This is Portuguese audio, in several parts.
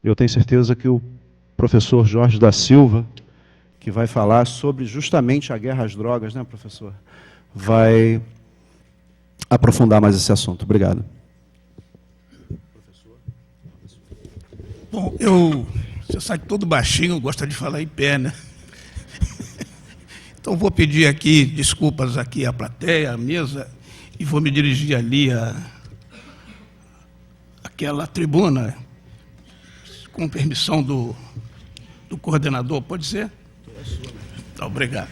Eu tenho certeza que o professor Jorge da Silva, que vai falar sobre justamente a guerra às drogas, né, professor? Vai aprofundar mais esse assunto. Obrigado. Bom, você sabe que todo baixinho gosta de falar em pé, né? Então vou pedir aqui desculpas aqui à plateia, à mesa, e vou me dirigir ali àquela tribuna, com permissão do coordenador, pode ser? Tá, obrigado.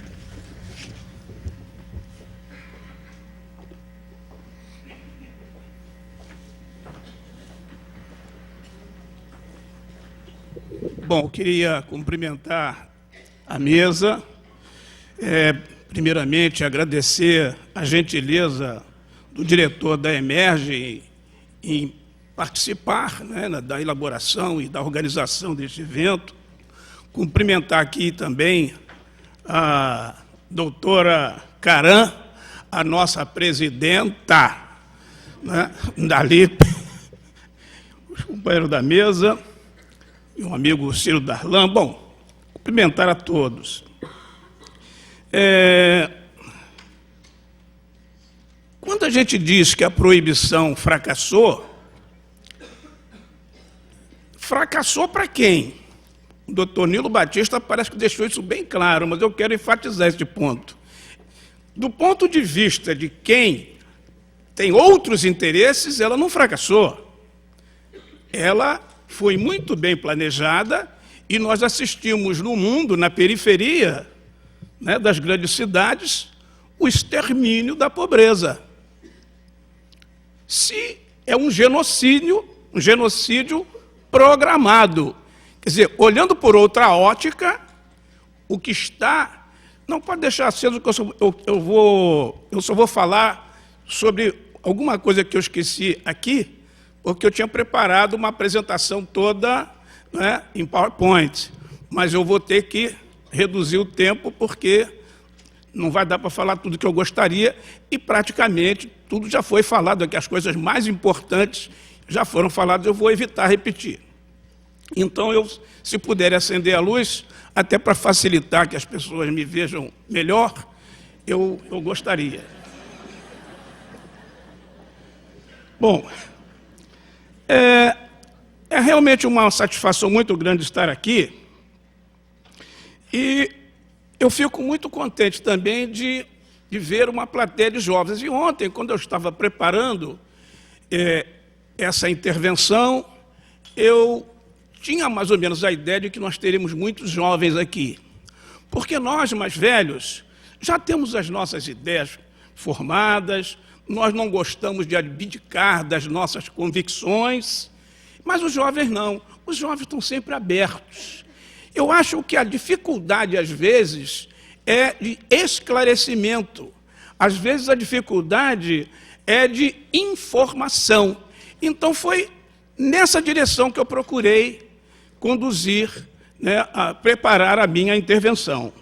Bom, eu queria cumprimentar a mesa, primeiramente agradecer a gentileza do diretor da Emerge em participar, né, da elaboração e da organização deste evento. Cumprimentar aqui também a doutora Caram, a nossa presidenta, né, dali, os companheiros da mesa, e um amigo Ciro Darlan. Bom, cumprimentar a todos. Quando a gente diz que a proibição fracassou para quem? O doutor Nilo Batista parece que deixou isso bem claro, mas eu quero enfatizar esse ponto. Do ponto de vista de quem tem outros interesses, ela não fracassou. Ela foi muito bem planejada e nós assistimos no mundo, na periferia, né, das grandes cidades, o extermínio da pobreza. Se é um genocídio programado. Quer dizer, olhando por outra ótica, o que está... Não pode deixar aceso, que eu só vou falar sobre alguma coisa que eu esqueci aqui, porque eu tinha preparado uma apresentação toda, né, em PowerPoint, mas eu vou ter que reduzir o tempo, porque não vai dar para falar tudo que eu gostaria, e praticamente tudo já foi falado aqui, as coisas mais importantes já foram faladas, eu vou evitar repetir. Então, se puder acender a luz, até para facilitar que as pessoas me vejam melhor, eu gostaria. Bom, é realmente uma satisfação muito grande estar aqui, e eu fico muito contente também de ver uma plateia de jovens. E ontem, quando eu estava preparando essa intervenção, eu tinha mais ou menos a ideia de que nós teríamos muitos jovens aqui, porque nós, mais velhos, já temos as nossas ideias formadas, nós não gostamos de abdicar das nossas convicções, mas os jovens não, os jovens estão sempre abertos. Eu acho que a dificuldade, às vezes, é de esclarecimento, às vezes a dificuldade é de informação. Então foi nessa direção que eu procurei conduzir, né, a preparar a minha intervenção.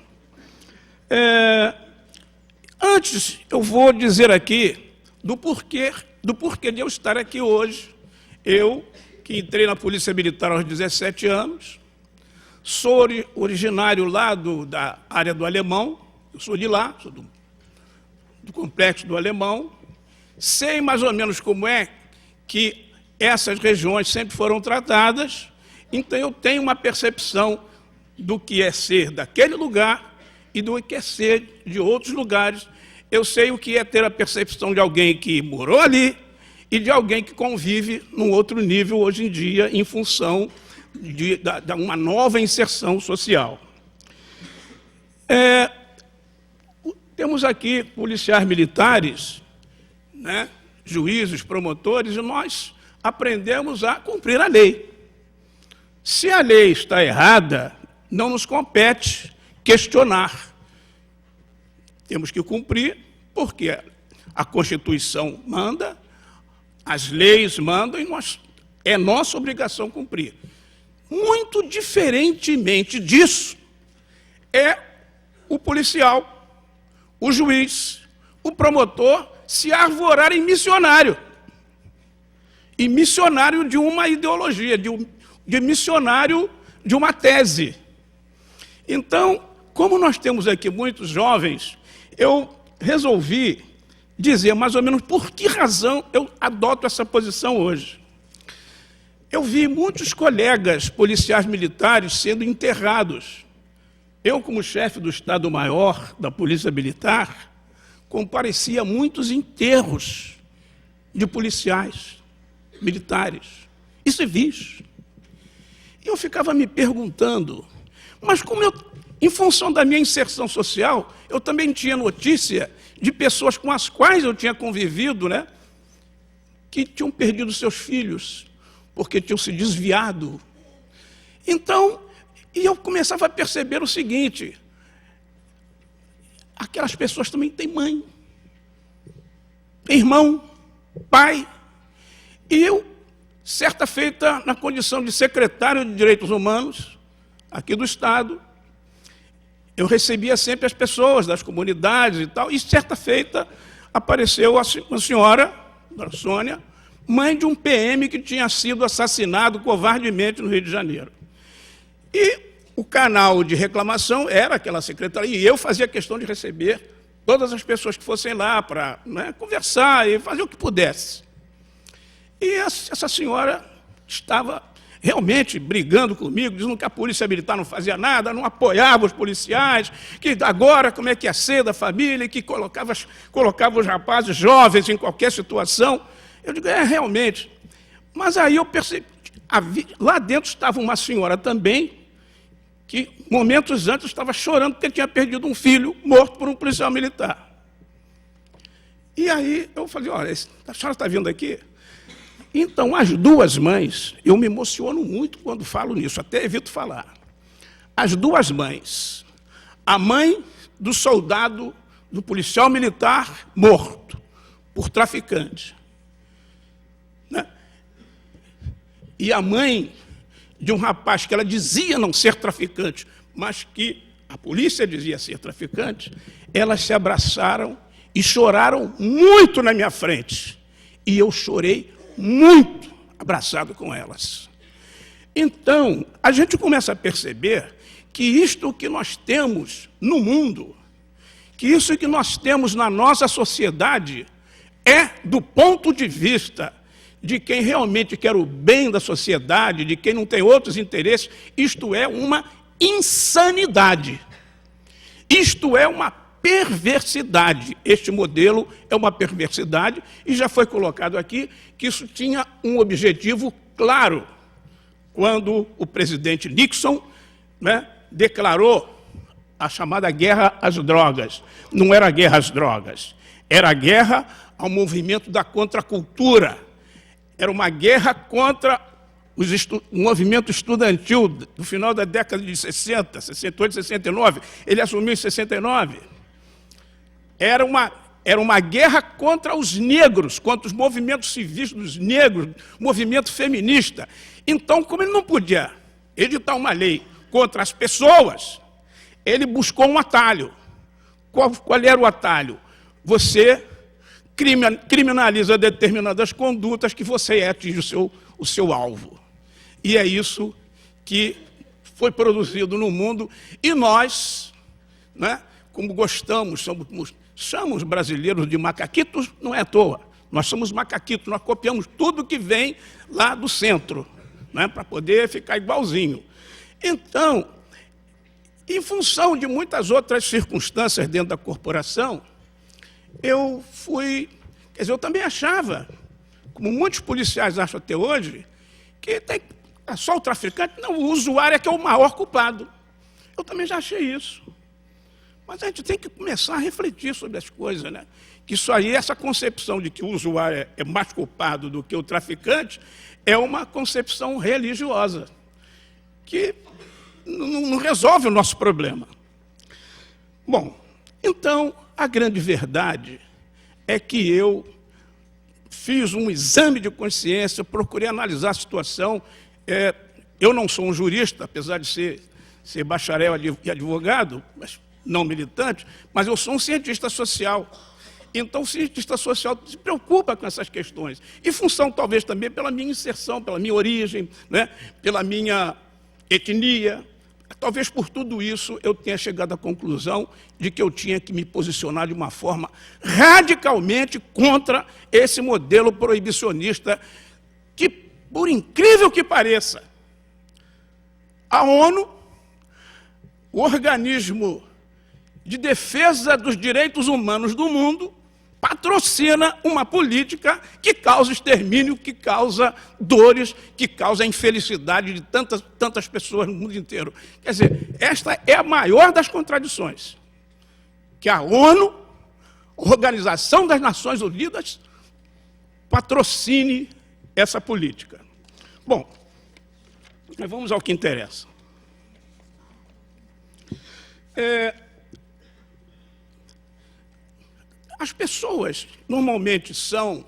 Antes, eu vou dizer aqui do porquê de eu estar aqui hoje. Eu, que entrei na Polícia Militar aos 17 anos, sou originário lá da área do Alemão, eu sou de lá, sou do Complexo do Alemão, sei mais ou menos como é que essas regiões sempre foram tratadas, então eu tenho uma percepção do que é ser daquele lugar e do que é ser de outros lugares. Eu sei o que é ter a percepção de alguém que morou ali e de alguém que convive num outro nível hoje em dia, em função de uma nova inserção social. Temos aqui policiais militares, né, juízes, promotores, e nós aprendemos a cumprir a lei. Se a lei está errada, não nos compete questionar. Temos que cumprir, porque a Constituição manda, as leis mandam, e é nossa obrigação cumprir. Muito diferentemente disso, é o policial, o juiz, o promotor se arvorar em missionário. E missionário de uma ideologia, de missionário de uma tese. Então, como nós temos aqui muitos jovens, eu resolvi dizer mais ou menos por que razão eu adoto essa posição hoje. Eu vi muitos colegas policiais militares sendo enterrados. Eu, como chefe do Estado-Maior da Polícia Militar, comparecia a muitos enterros de policiais militares e civis. E eu ficava me perguntando, mas como em função da minha inserção social, eu também tinha notícia de pessoas com as quais eu tinha convivido, né, que tinham perdido seus filhos, porque tinham se desviado. Então, e eu começava a perceber o seguinte, aquelas pessoas também têm mãe, têm irmão, pai. E eu, certa feita, na condição de secretário de Direitos Humanos, aqui do Estado, eu recebia sempre as pessoas das comunidades e tal, e certa feita apareceu uma senhora, Dona Sônia, mãe de um PM que tinha sido assassinado covardemente no Rio de Janeiro. E o canal de reclamação era aquela secretaria, e eu fazia questão de receber todas as pessoas que fossem lá para, né, conversar e fazer o que pudesse. E essa senhora estava realmente brigando comigo, dizendo que a polícia militar não fazia nada, não apoiava os policiais, que agora como é que ia ser da família, que colocava os rapazes jovens em qualquer situação. Eu digo, realmente. Mas aí eu percebi, lá dentro estava uma senhora também, que momentos antes estava chorando porque tinha perdido um filho morto por um policial militar. E aí eu falei, olha, a senhora está vindo aqui? Então, as duas mães, eu me emociono muito quando falo nisso, até evito falar. As duas mães, a mãe do soldado, do policial militar morto por traficante, né? E a mãe de um rapaz que ela dizia não ser traficante, mas que a polícia dizia ser traficante, elas se abraçaram e choraram muito na minha frente. E eu chorei muito abraçado com elas. Então, a gente começa a perceber que isto que nós temos no mundo, que isso que nós temos na nossa sociedade, é do ponto de vista de quem realmente quer o bem da sociedade, de quem não tem outros interesses, isto é uma insanidade. Isto é uma perversidade. Este modelo é uma perversidade e já foi colocado aqui que isso tinha um objetivo claro. Quando o presidente Nixon, né, declarou a chamada guerra às drogas. Não era guerra às drogas, era a guerra ao movimento da contracultura. Era uma guerra contra o movimento estudantil do final da década de 60, 68, 69. Ele assumiu em 69. Era uma guerra contra os negros, contra os movimentos civis dos negros, movimento feminista. Então, como ele não podia editar uma lei contra as pessoas, ele buscou um atalho. Qual era o atalho? Você criminaliza determinadas condutas que você atinge o seu alvo. E é isso que foi produzido no mundo. E nós, né, como gostamos, chamamos brasileiros de macaquitos, não é à toa. Nós somos macaquitos, nós copiamos tudo que vem lá do centro, né, para poder ficar igualzinho. Então, Em função de muitas outras circunstâncias dentro da corporação, eu fui... Quer dizer, eu também achava, como muitos policiais acham até hoje, que é só o traficante, não, o usuário é que é o maior culpado. Eu também já achei isso. Mas a gente tem que começar a refletir sobre as coisas, né? Que isso aí, essa concepção de que o usuário é mais culpado do que o traficante, é uma concepção religiosa, que não resolve o nosso problema. Bom, então, a grande verdade é que eu fiz um exame de consciência, procurei analisar a situação. Eu não sou um jurista, apesar de ser bacharel e advogado, mas não militante, mas eu sou um cientista social. Então, o cientista social se preocupa com essas questões. Em função, talvez, também pela minha inserção, pela minha origem, né? Pela minha etnia. Talvez por tudo isso eu tenha chegado à conclusão de que eu tinha que me posicionar de uma forma radicalmente contra esse modelo proibicionista que, por incrível que pareça, a ONU, o organismo de defesa dos direitos humanos do mundo, patrocina uma política que causa extermínio, que causa dores, que causa infelicidade de tantas pessoas no mundo inteiro. Quer dizer, esta é a maior das contradições. Que a ONU, Organização das Nações Unidas, patrocine essa política. Bom, vamos ao que interessa. As pessoas normalmente são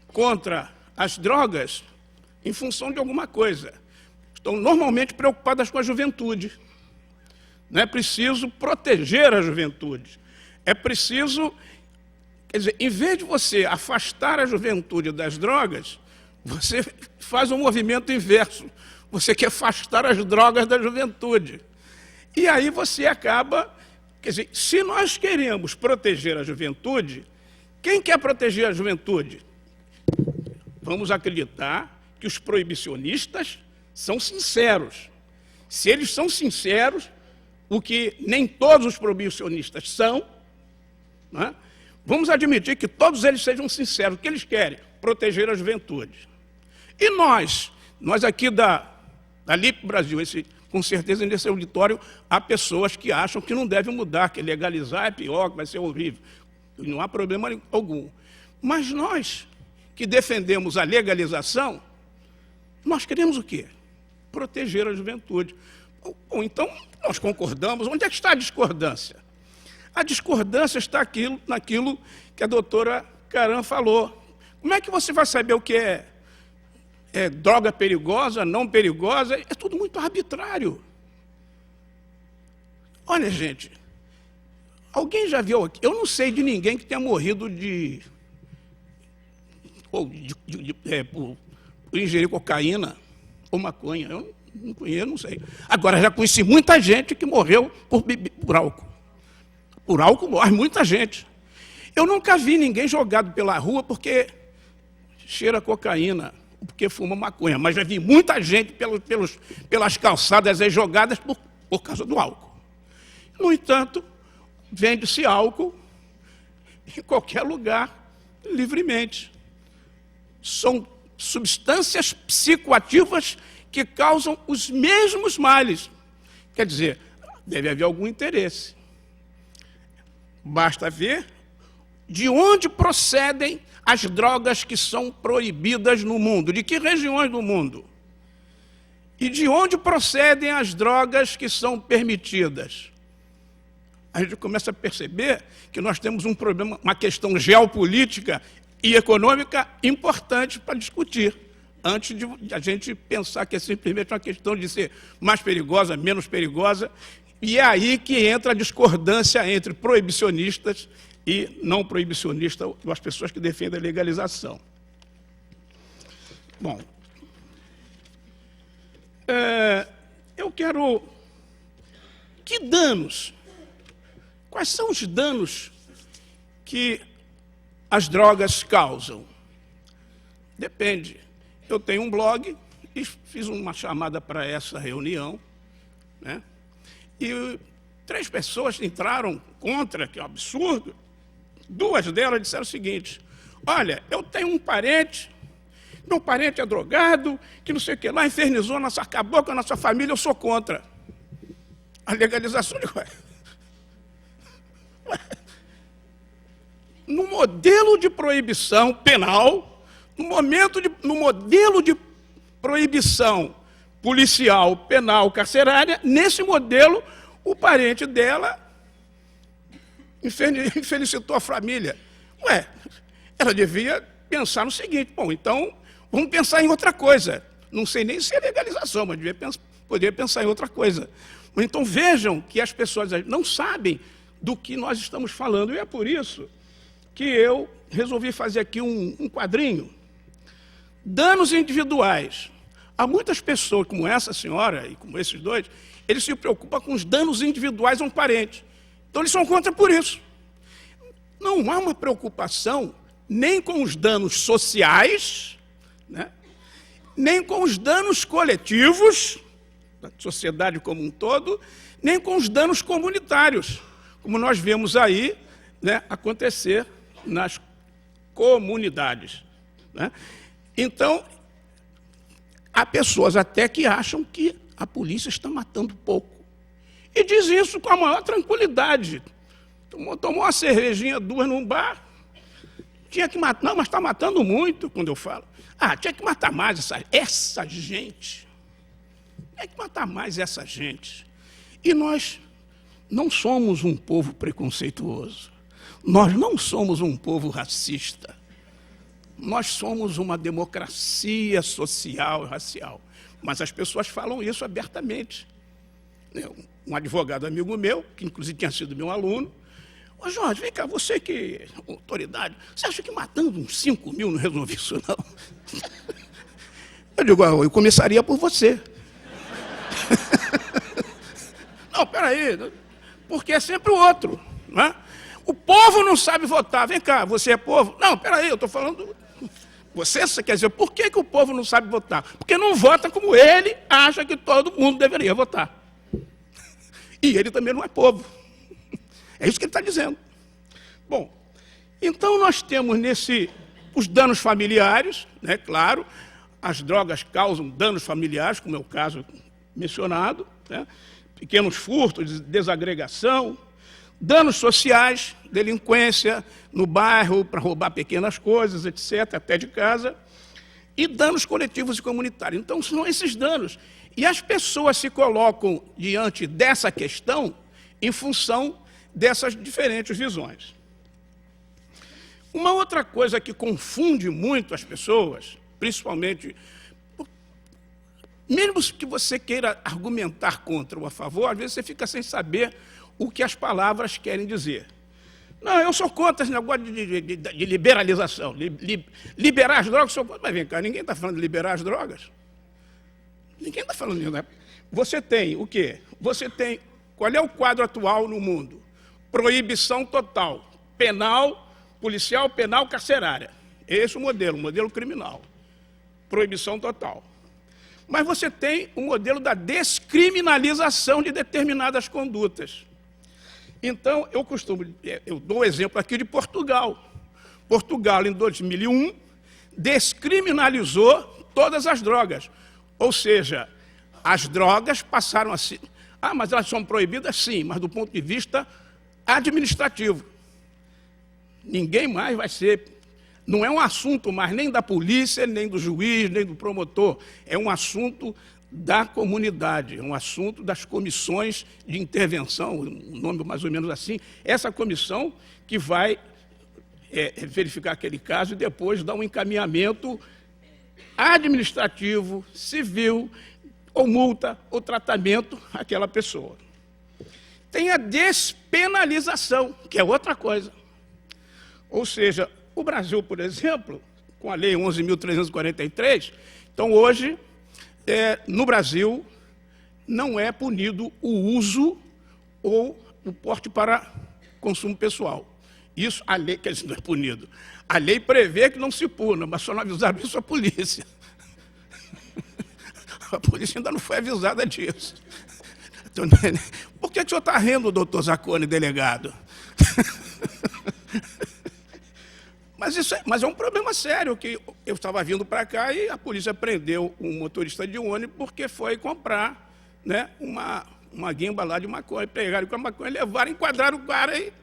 contra as drogas em função de alguma coisa. Estão normalmente preocupadas com a juventude. Não é preciso proteger a juventude. É preciso, quer dizer, em vez de você afastar a juventude das drogas, você faz um movimento inverso. Você quer afastar as drogas da juventude. E aí você acaba... Quer dizer, se nós queremos proteger a juventude, quem quer proteger a juventude? Vamos acreditar que os proibicionistas são sinceros. Se eles são sinceros, o que nem todos os proibicionistas são, né? Vamos admitir que todos eles sejam sinceros. O que eles querem? Proteger a juventude. E nós aqui da LIP Brasil, com certeza nesse auditório há pessoas que acham que não deve mudar, que legalizar é pior, que vai ser horrível. Não há problema algum. Mas nós, que defendemos a legalização, nós queremos o quê? Proteger a juventude. Bom, então, nós concordamos. Onde é que está a discordância? A discordância está naquilo que a doutora Caram falou. Como é que você vai saber o que é droga perigosa, não perigosa? É tudo muito arbitrário. Olha, gente, alguém já viu aqui? Eu não sei de ninguém que tenha morrido por ingerir cocaína ou maconha. Eu não conheço, não sei. Agora, já conheci muita gente que morreu por álcool. Por álcool morre muita gente. Eu nunca vi ninguém jogado pela rua porque cheira cocaína, porque fuma maconha, mas já vi muita gente pelas calçadas aí jogadas por causa do álcool. No entanto, vende-se álcool em qualquer lugar, livremente. São substâncias psicoativas que causam os mesmos males. Quer dizer, deve haver algum interesse. Basta ver de onde procedem as drogas que são proibidas no mundo. De que regiões do mundo? E de onde procedem as drogas que são permitidas? A gente começa a perceber que nós temos um problema, uma questão geopolítica e econômica importante para discutir, antes de a gente pensar que é simplesmente uma questão de ser mais perigosa, menos perigosa. E é aí que entra a discordância entre proibicionistas e não proibicionistas, as pessoas que defendem a legalização. Bom, eu quero... Que danos? Quais são os danos que as drogas causam? Depende. Eu tenho um blog e fiz uma chamada para essa reunião, né? e 3 pessoas entraram contra, que é um absurdo. 2 delas disseram o seguinte: olha, eu tenho um parente, meu parente é drogado, que não sei o que lá, infernizou, acabou com a nossa família, eu sou contra a legalização. No modelo de proibição penal, no modelo de proibição policial, penal, carcerária, nesse modelo, o parente dela infelicitou a família. Ela devia pensar no seguinte: bom, então vamos pensar em outra coisa. Não sei nem se é legalização, mas poderia pensar em outra coisa. Então vejam que as pessoas não sabem do que nós estamos falando, e é por isso que eu resolvi fazer aqui um quadrinho. Danos individuais. Há muitas pessoas, como essa senhora e como esses 2, eles se preocupam com os danos individuais a um parente. Então eles são contra por isso. Não há uma preocupação nem com os danos sociais, né, nem com os danos coletivos, da sociedade como um todo, nem com os danos comunitários, como nós vemos aí, né, acontecer nas comunidades, né? Então, há pessoas até que acham que a polícia está matando pouco. E diz isso com a maior tranquilidade. Tomou uma cervejinha, 2 num bar, tinha que matar. Não, mas está matando muito, quando eu falo. Tinha que matar mais essa gente. Tinha que matar mais essa gente. E nós não somos um povo preconceituoso. Nós não somos um povo racista. Nós somos uma democracia social e racial. Mas as pessoas falam isso abertamente. Um advogado amigo meu, que inclusive tinha sido meu aluno: ô Jorge, vem cá, você que é autoridade, você acha que matando uns 5 mil não resolve isso, não? Eu digo: eu começaria por você. Não, peraí, porque é sempre o outro, não é? O povo não sabe votar. Vem cá, você é povo? Não, peraí, eu estou falando... Você quer dizer, por que o povo não sabe votar? Porque não vota como ele acha que todo mundo deveria votar. E ele também não é povo. É isso que ele está dizendo. Bom, então nós temos os danos familiares, né, claro, as drogas causam danos familiares, como é o caso mencionado, né, pequenos furtos, desagregação, danos sociais, delinquência no bairro para roubar pequenas coisas, etc., até de casa, e danos coletivos e comunitários. Então, são esses danos. E as pessoas se colocam diante dessa questão em função dessas diferentes visões. Uma outra coisa que confunde muito as pessoas, principalmente, mesmo que você queira argumentar contra ou a favor, às vezes você fica sem saber o que as palavras querem dizer. Não, eu sou contra esse negócio de liberalização. Liberar as drogas, sou contra. Mas vem cá, ninguém está falando de liberar as drogas. Ninguém está falando disso, né? Você tem o quê? Você tem... Qual é o quadro atual no mundo? Proibição total. Penal, policial, penal, carcerária. Esse é o modelo criminal. Proibição total. Mas você tem o modelo da descriminalização de determinadas condutas. Então, eu dou o exemplo aqui de Portugal. Portugal, em 2001, descriminalizou todas as drogas. Ou seja, as drogas passaram a ser... mas elas são proibidas? Sim, mas do ponto de vista administrativo. Ninguém mais vai ser... Não é um assunto mais nem da polícia, nem do juiz, nem do promotor. É um assunto da comunidade, é um assunto das comissões de intervenção, um nome mais ou menos assim. Essa comissão que vai verificar aquele caso e depois dar um encaminhamento administrativo, civil, ou multa, ou tratamento àquela pessoa. Tem a despenalização, que é outra coisa. Ou seja, o Brasil, por exemplo, com a Lei 11.343, então hoje, no Brasil, não é punido o uso ou o porte para consumo pessoal. Isso, a lei, quer dizer, não é punido. A lei prevê que não se puna, mas só não avisaram isso a polícia. A polícia ainda não foi avisada disso. Porque que o senhor está rindo, doutor Zacconi, delegado? Mas é um problema sério, que eu estava vindo para cá e a polícia prendeu um motorista de ônibus porque foi comprar, né, uma guimba lá de maconha, pegaram com a maconha, levaram, enquadraram o cara e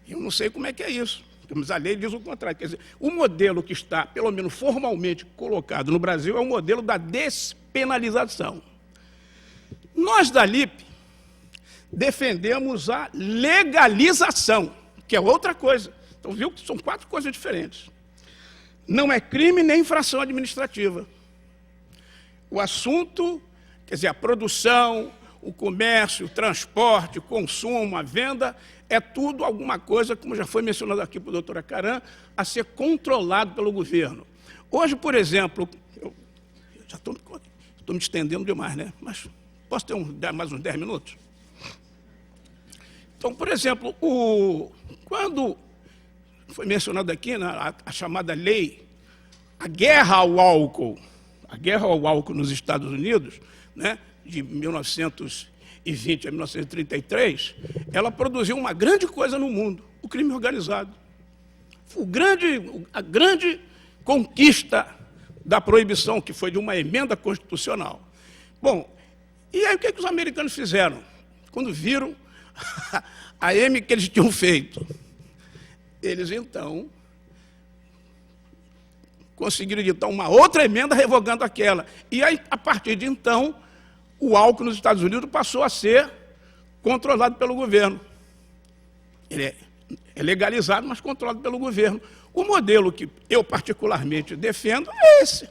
eu não sei como é que é isso. Mas a lei diz o contrário. Quer dizer, o modelo que está, pelo menos formalmente, colocado no Brasil é o modelo da despenalização. Nós, da LIP, defendemos a legalização, que é outra coisa. Então, viu que são 4 coisas diferentes. Não é crime nem infração administrativa. O assunto, quer dizer, a produção, o comércio, o transporte, o consumo, a venda, é tudo alguma coisa, como já foi mencionado aqui pela doutora Caram, a ser controlado pelo governo. Hoje, por exemplo, eu já estou me estendendo demais, né? Mas posso ter mais uns 10 minutos? Então, por exemplo, quando foi mencionado aqui a chamada lei, a guerra ao álcool nos Estados Unidos, né, de 1920 a 1933, ela produziu uma grande coisa no mundo, o crime organizado. A grande conquista da proibição, que foi de uma emenda constitucional. Bom, e aí o que os americanos fizeram? Quando viram a M que eles tinham feito, eles então conseguiram editar uma outra emenda revogando aquela. E aí, a partir de então, o álcool nos Estados Unidos passou a ser controlado pelo governo. Ele é legalizado, mas controlado pelo governo. O modelo que eu particularmente defendo é esse.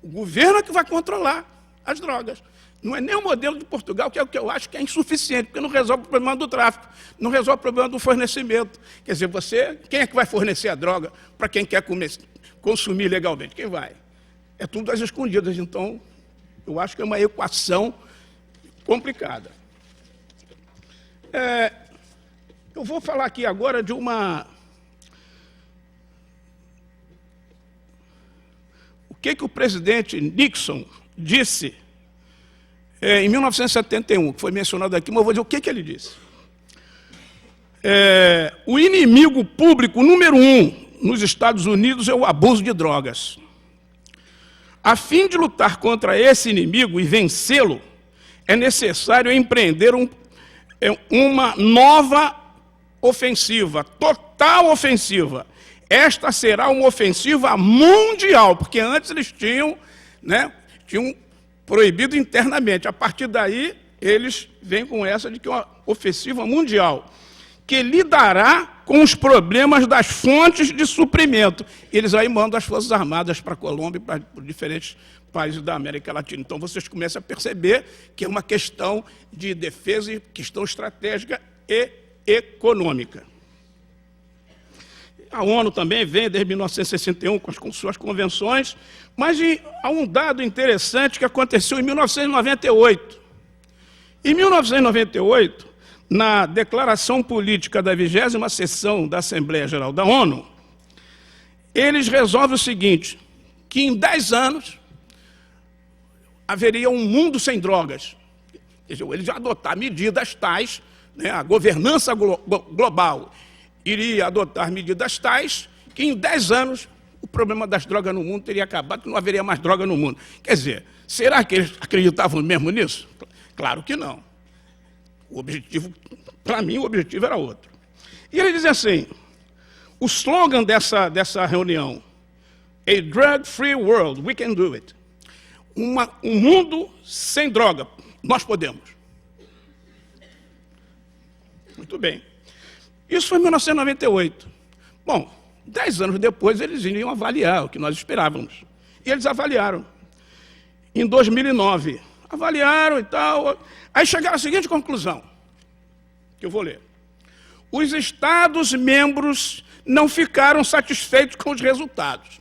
O governo é que vai controlar as drogas. Não é nem o modelo de Portugal, que é o que eu acho que é insuficiente, porque não resolve o problema do tráfico, não resolve o problema do fornecimento. Quer dizer, quem é que vai fornecer a droga para quem quer consumir legalmente? Quem vai? É tudo às escondidas. Então, eu acho que é uma equação complicada. Eu vou falar aqui agora de uma... O que o presidente Nixon disse em 1971, que foi mencionado aqui, mas eu vou dizer o que ele disse. O inimigo público número 1 nos Estados Unidos é o abuso de drogas. A fim de lutar contra esse inimigo e vencê-lo, é necessário empreender uma nova ofensiva, total ofensiva. Esta será uma ofensiva mundial, porque antes eles tinham proibido internamente. A partir daí, eles vêm com essa de que é uma ofensiva mundial, que lidará com os problemas das fontes de suprimento. Eles aí mandam as Forças Armadas para a Colômbia e para diferentes países da América Latina. Então, vocês começam a perceber que é uma questão de defesa, questão estratégica e econômica. A ONU também vem desde 1961 com suas convenções, mas há um dado interessante que aconteceu em 1998. Em 1998, na declaração política da 20ª sessão da Assembleia Geral da ONU, eles resolvem o seguinte, que em 10 anos haveria um mundo sem drogas. Eles iam adotar medidas tais, né, a governança global iria adotar medidas tais que em 10 anos o problema das drogas no mundo teria acabado, que não haveria mais droga no mundo. Quer dizer, será que eles acreditavam mesmo nisso? Claro que não. O objetivo, para mim, o objetivo era outro. E ele diz assim, o slogan dessa reunião, a drug-free world, we can do it. Um mundo sem droga, nós podemos. Muito bem. Isso foi em 1998. Bom, 10 anos depois eles iriam avaliar o que nós esperávamos. E eles avaliaram. Em 2009, avaliaram e tal. Aí chegaram à seguinte conclusão, que eu vou ler. Os Estados-membros não ficaram satisfeitos com os resultados.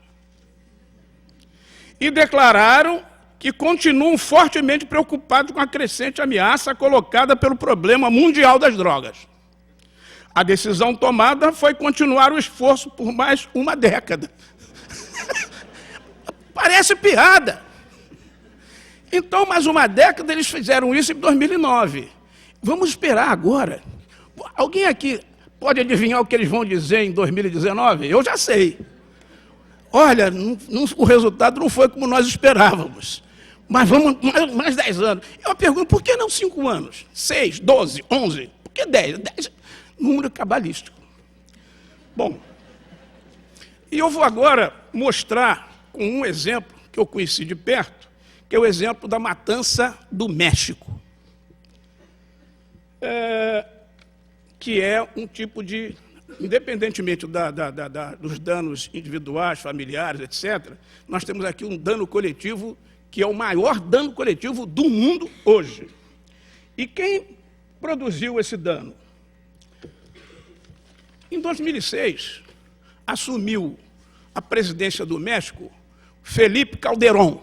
E declararam que continuam fortemente preocupados com a crescente ameaça colocada pelo problema mundial das drogas. A decisão tomada foi continuar o esforço por mais uma década. Parece piada. Então, mais uma década, eles fizeram isso em 2009. Vamos esperar agora. Alguém aqui pode adivinhar o que eles vão dizer em 2019? Eu já sei. Olha, o resultado não foi como nós esperávamos. Mas vamos mais 10 anos. Eu pergunto, por que não 5 anos? 6, 12, 11? Por que 10? 10? Número cabalístico. Bom, e eu vou agora mostrar com um exemplo que eu conheci de perto, que é o exemplo da matança do México. Que é um tipo de, independentemente dos danos individuais, familiares, etc., nós temos aqui um dano coletivo que é o maior dano coletivo do mundo hoje. E quem produziu esse dano? Em 2006, assumiu a presidência do México Felipe Calderón.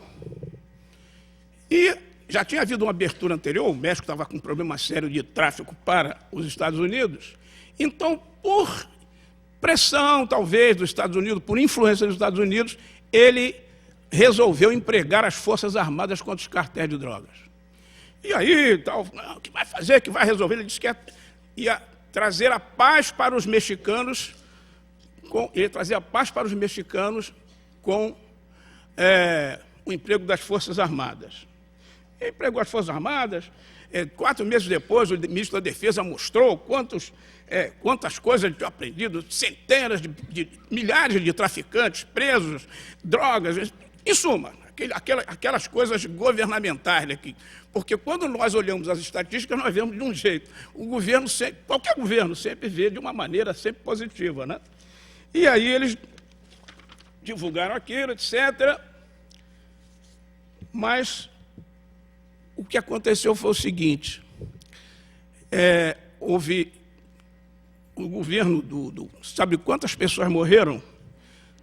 E já tinha havido uma abertura anterior, o México estava com um problema sério de tráfico para os Estados Unidos. Então, por pressão, talvez, dos Estados Unidos, por influência dos Estados Unidos, ele resolveu empregar as Forças Armadas contra os cartéis de drogas. E aí, tal, o que vai fazer, o que vai resolver? Ele disse que ia trazer a paz para os mexicanos, com o emprego das Forças Armadas. Ele empregou as Forças Armadas, 4 meses depois, o ministro da Defesa mostrou quantas coisas ele tinha aprendido, centenas de milhares de traficantes presos, drogas, em suma, aquelas coisas governamentais aqui. Porque quando nós olhamos as estatísticas, nós vemos de um jeito. O governo, qualquer governo, sempre vê de uma maneira sempre positiva, né? E aí eles divulgaram aquilo, etc. Mas o que aconteceu foi o seguinte, houve o governo sabe quantas pessoas morreram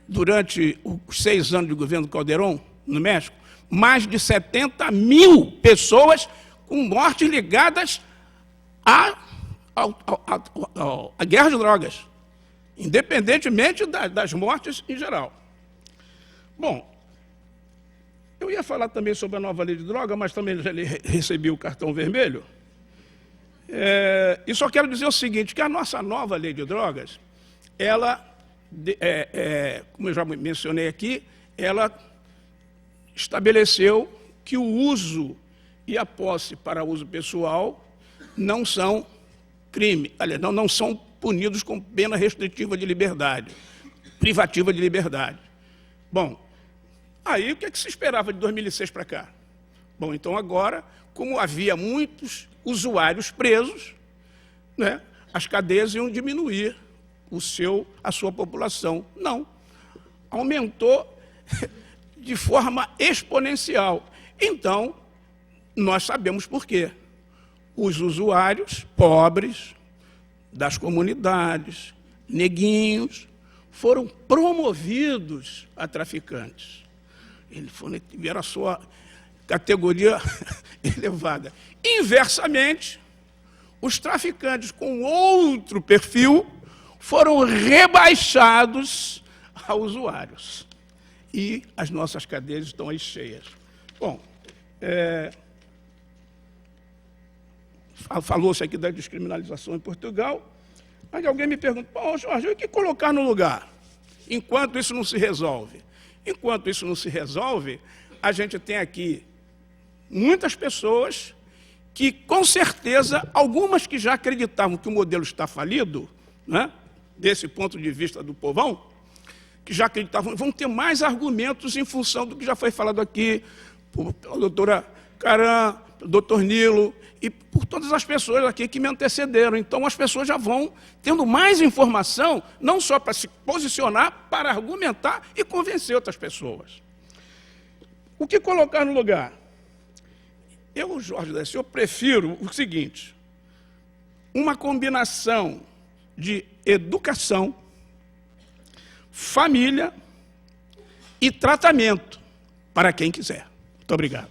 durante os 6 anos de governo do Calderón, no México? Mais de 70 mil pessoas com mortes ligadas à guerra de drogas, independentemente das mortes em geral. Bom, eu ia falar também sobre a nova lei de droga, mas também já recebi o cartão vermelho. E só quero dizer o seguinte, que a nossa nova lei de drogas, ela, como eu já mencionei aqui, ela estabeleceu que o uso e a posse para uso pessoal não são crime, aliás, não são punidos com pena restritiva de liberdade, privativa de liberdade. Bom, aí o que se esperava de 2006 para cá? Bom, então agora, como havia muitos usuários presos, né, as cadeias iam diminuir a sua população. Não, aumentou de forma exponencial. Então, nós sabemos por quê. Os usuários pobres das comunidades, neguinhos, foram promovidos a traficantes. Eles tiveram a sua categoria elevada. Inversamente, os traficantes com outro perfil foram rebaixados a usuários. E as nossas cadeias estão aí cheias. Bom, falou-se aqui da descriminalização em Portugal, mas alguém me pergunta, bom, Jorge, o que colocar no lugar? Enquanto isso não se resolve. Enquanto isso não se resolve, a gente tem aqui muitas pessoas que, com certeza, algumas que já acreditavam que o modelo está falido, né, desse ponto de vista do povão, que já acreditavam, vão ter mais argumentos em função do que já foi falado aqui pela doutora Caram, pelo doutor Nilo e por todas as pessoas aqui que me antecederam. Então, as pessoas já vão tendo mais informação, não só para se posicionar, para argumentar e convencer outras pessoas. O que colocar no lugar? Eu, Jorge da Silva, prefiro o seguinte, uma combinação de educação, família e tratamento para quem quiser. Muito obrigado.